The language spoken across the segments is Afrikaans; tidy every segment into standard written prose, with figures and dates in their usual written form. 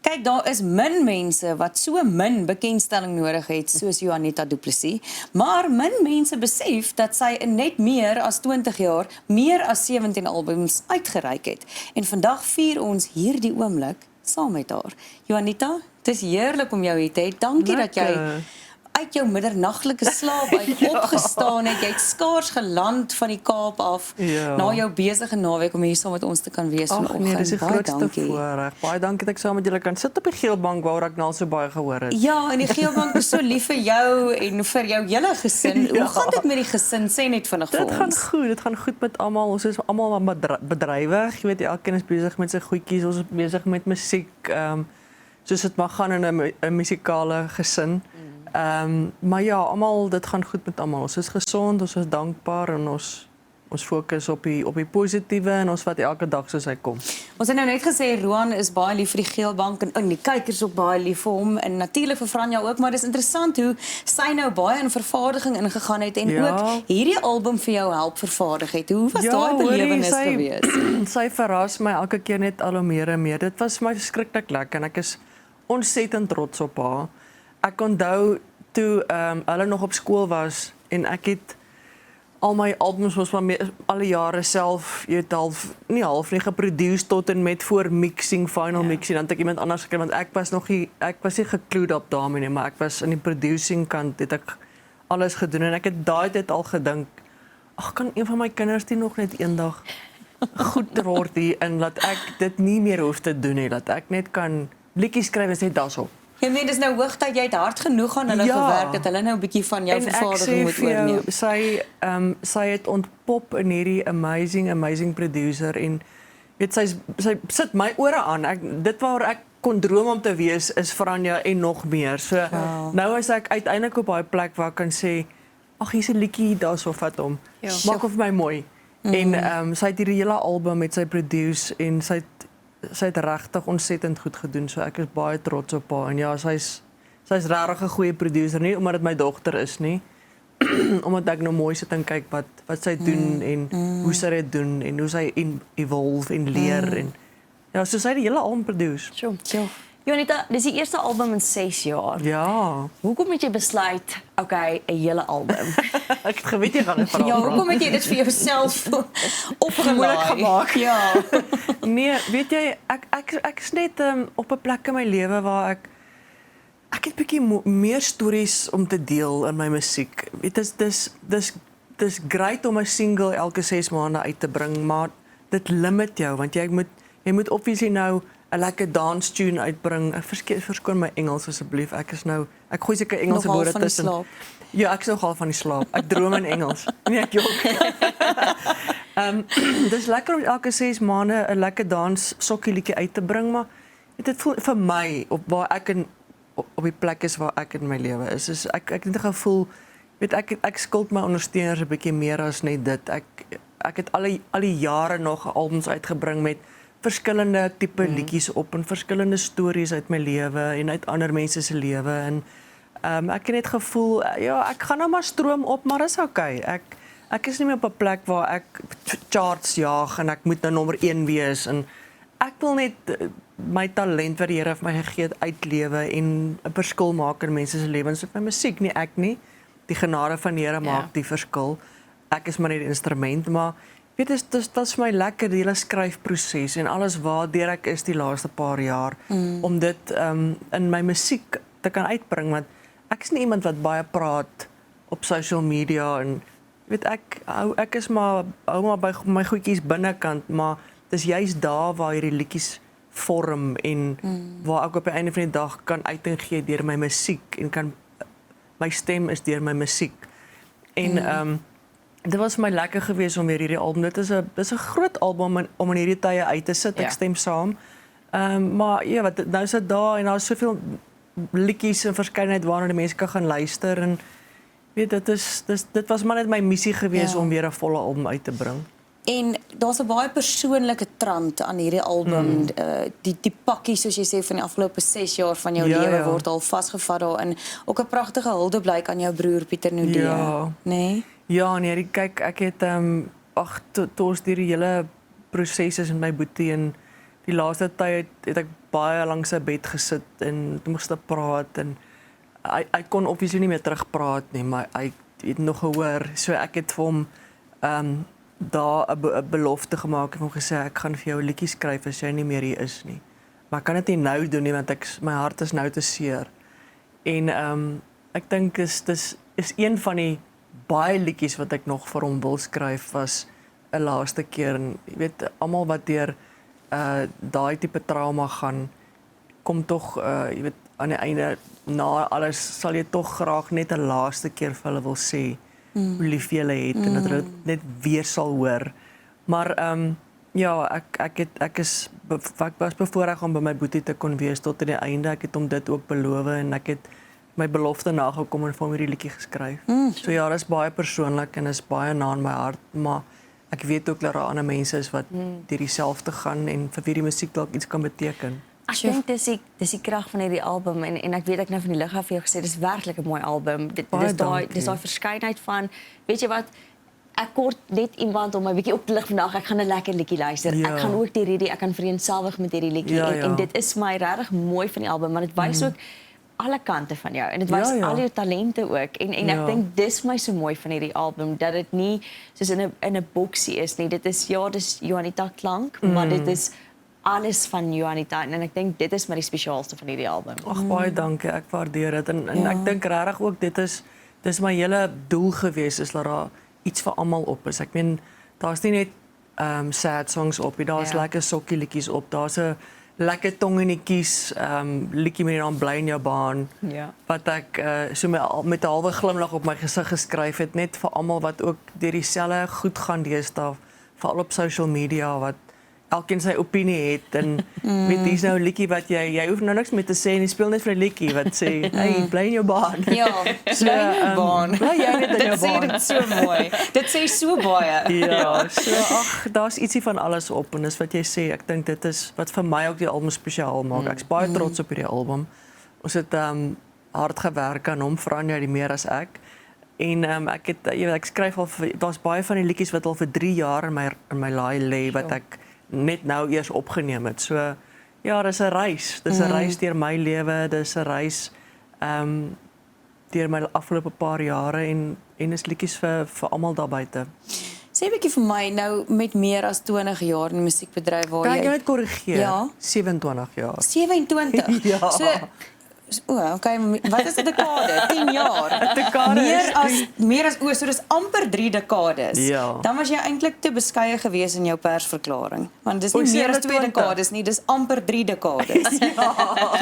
Kyk, daar is min mense wat so min bekendstelling nodig het soos Juanita Du Plessis, maar min mense besef dat sy in net meer as 20 jaar meer as 17 albums uitgereik het. En vandag vier ons hierdie oomblik saam met haar. Juanita, het is heerlik om jou hier te hê. Dankie dat jy uit jou middernagtelike slaap uit opgestaan het. Jy het skaars geland van die Kaap af na jou besige naweek om hier saam met ons te kan wees vanoggend. Nee, dis die grootste voorreg. Baie dankie dat ek saam met julle kan sit op die geel bank waar ek nou so baie gehoor het. Ja, en die geel bank is so lief vir jou en vir jou hele gesin. Hoe gaan dit met die gesin? Sê net vinnig vir ons. Dit gaan goed met almal. Ons is almal bedrywig. Jy weet, elkeen is besig met sy goedjies. Ons is besig met musiek. Soos dit mag gaan in 'n musikale gesin. Maar ja, almal, dit gaan goed met almal. Ons is gesond, ons is dankbaar en ons fokus op die positiewe en ons vat elke dag soos hy kom. Ons het nou net gesê Roan is baie lief vir die geel bank en die kykers ook baie lief vir hom en natuurlik vir Franja ook, maar dis interessant hoe sy nou baie in vervaardiging ingegaan het en ook hierdie album vir jou help vervaardig het. Hoe was daai belewenis gewees? Sy verras my elke keer net al hoe meer en meer. Dit was vir my verskriklik lekker en ek is ontsettend trots op haar. Ek onthou toe hulle nog op skool was en ek het al my albums was maar alle jare self, jy het half nie geproduce tot en met voor mixing, final mixing, dan het ek iemand anders gekry, want ek was nie gekloed op daarmee nie, maar ek was in die producing kant, het ek alles gedoen en ek het daai dit al gedink, ag, kan een van my kinders die nog net eendag goed word hier en laat ek dit nie meer hoef te doen nie, dat ek net kan liedjies skryf en sê daarsop. Ja, nee, dis nou hoogtyd jy het hard genoeg aan hulle gewerk dat hulle nou 'n bietjie van jou vervaardiging moet oorneem. Sy het ontpop in hierdie amazing producer en weet sy sit my ore aan. Dit waar ek kon droom om te wees is Franja en nog meer. So nou is ek uiteindelik op daai plek waar ek kan sê, ag, hier's 'n liedjie daarso, vat hom. Maak hom vir my mooi. En sy het hierdie hele album met sy produce en sy het regtig ontsettend goed gedoen, so ek is baie trots op haar. En ja, sy's regtig 'n goeie producer, nie omdat dit my dogter is nie, omdat ek nou mooi sit en kyk wat sy doen en hoe sy dit doen en hoe sy evolve en leer en ja, so sy die hele album produce. Juanita, dis die eerste album in 6 jaar. Ja. Hoekom het jy besluit, okay, 'n hele album? Ek het geweet jy gaan dit vra. Ja, hoekom het jy dit vir jouself opgelaai gemaak? Ja. Nee, weet jy, ek is net op 'n plek in my lewe waar ek het bietjie meer stories om te deel in my musiek. Weet, dis great om 'n single elke 6 maande uit te bring, maar dit limit jou want jy moet obviously nou 'n lekker dance tune uitbring. Verskoon my Engels asseblief. Ek gooi seker Engelse woorde tussen. Ja, ek is nogal van die slaap. Ek droom in Engels. Nee, ek jok. Dis lekker om elke 6 maande 'n lekker dans sokkielietjie uit te bring, maar dit voel vir my op waar ek op die plek is waar ek in my lewe is. Ek het 'n gevoel, weet ek skuld my ondersteuners 'n bietjie meer as net dit. Ek het al die jare nog albums uitgebring met verskillende tipe liedjies op en verskillende stories uit my lewe en uit ander mense se lewe en ek het net gevoel ja, ek gaan nou maar stroom op, maar is okay. Ek is nie meer op 'n plek waar ek charts jaag en ek moet nou nommer 1 wees en ek wil net my talent wat die Here vir my gegee het uitlewe en 'n verskil maak in mense se lewens met my musiek, nie ek nie. Die genade van die Here maak die verskil. Ek is maar net die instrument, maar weet, dit was vir my lekker, die hele skryfproses en alles waardeur ek is die laaste paar jaar, om dit in my musiek te kan uitbring, want ek is nie iemand wat baie praat op social media, en weet ek is hou maar by my goedjies binnekant, maar dis juist daar waar hierdie liedjies vorm, en waar ek op die einde van die dag kan uiting gee deur my musiek, en my stem is deur my musiek, en dit was vir my lekker geweest om weer hierdie album. Dit is 'n groot album om in hierdie tye uit te sit. Ek stem saam. Maar ja, wat nou is dit daar en daar's soveel liedjies en verskeidenheid waarna die mense kan gaan luister en weet dit was maar net my missie geweest om weer 'n volle album uit te bring. En daar's 'n baie persoonlike trant aan hierdie album. Die pakkie soos jy sê van die afgelope 6 jaar van jou lewe word al vasgevat daarin. Ook 'n pragtige huldeblyk aan jou broer Pieter Nudee, nee? Ja, nee, kyk, ek het toe ons deur die hele proses is met my boetie en die laaste tyd het ek baie langs sy bed gesit en toe moes hy praat en hy kon obviously nie meer terugpraat nie, maar hy het nog gehoor, so ek het vir hom daar 'n belofte gemaak en hom gesê ek gaan vir jou 'n liedjie skryf as jy nie meer hier is nie. Maar ek kan dit nie nou doen nie want my hart is nou te seer. En ek dink dis een van die baie liedjies wat ek nog vir hom wil skryf was 'n laaste keer en jy weet almal wat deur daai tipe trauma gaan kom tog jy weet aan die einde na alles sal jy tog graag net 'n laaste keer vir hulle wil sê hoe lief jy hulle het en dat hulle dit net weer sal hoor. Maar ja, ek was bevoorreg om by my boetie te kon wees tot aan die einde. Ek het hom dit ook beloof en ek het my belofte nagekom en vir hom hierdie liedjie geskryf. So ja, dis baie persoonlik en is baie na in my hart, maar ek weet ook dat daar ander mense is wat deur dieselfde gaan en vir wie die musiek dalk iets kan beteken. Ek dink dis die krag van hierdie album en ek weet ek nou van die lig af vir jou gesê dis werklik 'n mooi album. Dis daai verskeidenheid van weet jy wat ek kort net iemand om my bietjie op te lig vandag. Ek gaan 'n lekker liedjie luister. Ja. Ek gaan ook hierdie ek kan vereenselwig met hierdie liedjie Ja, en dit is my regtig mooi van die album, maar dit wys ook alle kante van jou en dit wys Ja. al jou talente ook en ek dink dis my so mooi van hierdie album dat dit nie soos in 'n boksie is nie. Dit is dis Juanita klank, maar dit is alles van Juanita en ek dink dit is maar die spesiaalste van hierdie album. Ag baie dankie, ek waardeer dit en ek dink regtig ook dis my hele doel gewees is dat daar iets vir almal op is. Ek meen daar's nie net sad songs op, daar's lekker sokkie liedjies op. Daar's 'n lekker tongenetjies liedjie met die naam Bly in jou baan. Ja. Wat ek so met 'n halwe glimlag op my gesig geskryf het net vir almal wat ook deur dieselfde goed gaan deesdae, veral op social media wat elkeen sy opinie het en weet hier's nou 'n liedjie wat jy hoef nou niks met te sê en jy speel net vir 'n liedjie wat sê hey bly in jou baan. Ja, bly in jou baan. Bly jy net in jou Dit sê baan. dit so mooi. Dit sê so baie. Ja, so daar's ietsie van alles op en dis wat jy sê. Ek dink dit is wat vir my ook die album spesiaal maak. Ek's baie trots op hierdie album. Ons het hard gewerk aan hom, veral jy die meer as ek. En ek skryf al daar's baie van die liedjies wat al vir 3 jaar in my laai lê wat ek net nou eers opgeneem het. So ja, dis 'n reis. Dis 'n reis deur my lewe, dis 'n reis deur my afgelope paar jare en is liedjies vir almal daar buite. Sê 'n bietjie vir my nou met meer as 20 jaar in die musiekbedryf waar Kan ek jy net korrigeer? Ja. 27 jaar. 27. Ja. Okay, wat is 'n dekade? 10 jaar. 'n dekade Meer as so dis amper 3 dekades. Ja. Dan was jy eintlik te beskeie geweest in jou persverklaring. Want dis nie O, meer as 2 27. dekades nie, dis amper 3 dekades.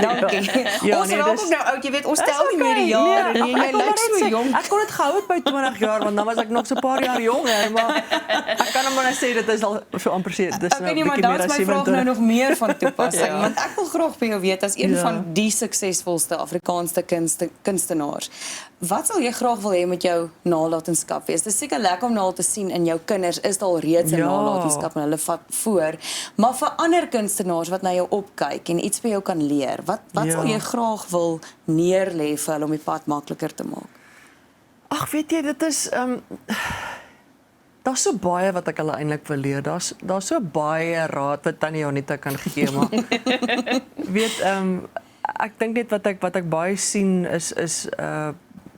Dankie. Ja, Ons nee, raak dis- ook nou oud, jy weet, ons Dis tel nie meer die okay, jare nee, nie. ek Jy wil maar lyk net so sê, jonk. Ek kon dit gehou het by 20 jaar want dan was ek nog so 'n paar jaar jonger, maar ek kan hom maar net sê dit is al so amper sê dis Ek nou weet 'n nie, maar bietjie dan meer is as my vraag nou 27. nog meer van toepassing, Ja. want ek wil graag by jou weet as een Ja. van die suksesvolste Afrikaanse kunstenaars. Wat sal jy graag wil hê met jou nalatenskap wees? Dit is seker lekker om nou al te sien in jou kinders is daar reeds 'n Ja. nalatenskap en hulle vat voor, maar vir ander kunstenaars wat na jou opkyk en iets by jou kan leer, wat Ja. sal jy graag wil neerlê vir hulle om die pad makliker te maak? Ag, weet jy, dit is daar's so baie wat ek hulle eintlik wil leer. Daar's so baie raad wat Tannie Juanita kan gee, maar weet ek dink net wat ek baie sien is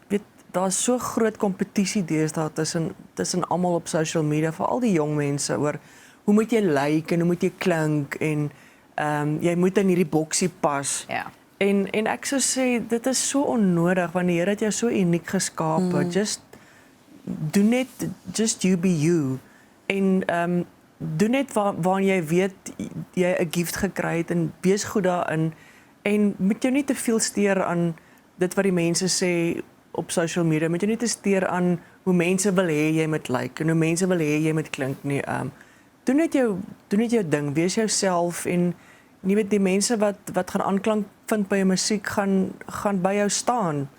weet daar's so groot kompetisie deesdae tussen almal op social media, veral die jong mense oor hoe moet jy lyk en hoe moet jy klink en jy moet in hierdie boksie pas. Ja. En ek sou sê dit is so onnodig want die Here het jou so uniek geskape. Doen net just you be you. En doen net waar jy weet jy 'n gift gekry het en wees goed daarin en moet jou nie te veel steur aan dit wat die mense sê op social media. Moet jy nie te steur aan hoe mense wil hê jy moet lyk en hoe mense wil hê jy moet klink nie. Doen net jou ding, wees jouself en jy weet die mense wat gaan aanklank vind by jou musiek gaan by jou staan.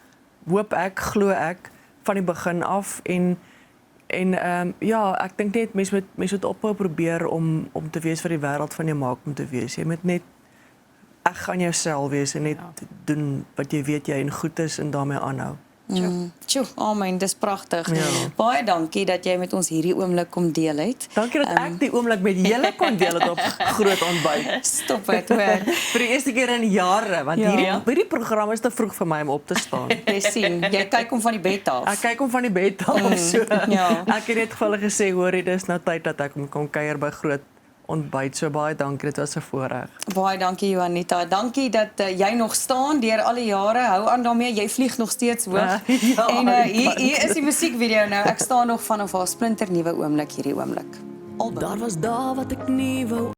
Hoop ek, glo ek van die begin af en ja, ek dink net mense moet ophou probeer om te wees wat die wêreld van jou maak om te wees. Jy moet net gaan jouself wees en net doen wat jy weet jy en goed is en daarmee aanhou. Tjoe, amen, dis pragtig. Ja. Baie dankie dat jy met ons hierdie oomblik kom deel het. Dankie dat ek die oomblik met julle kon deel het op groot ontbyt. Stop dit, hoor. Vir die eerste keer in jare, want hierdie program is te vroeg vir my om op te staan. Jy sien, jy kyk hom van die bed af. Ek kyk hom van die bed af so. ja. Ek het net vir hulle gesê, hoorie, dis nou tyd dat ek kom kuier by groot ontbyt. So baie dankie, dit was 'n voorreg. Baie dankie Juanita. Dankie dat jy nog staan deur al die jare. Hou aan daarmee. Jy vlieg nog steeds hoog. Ja, en hier is die musiekvideo nou. Ek staan nog vanaf haar splinter nuwe oomblik hierdie oomblik. Daar was daar wat ek nie wou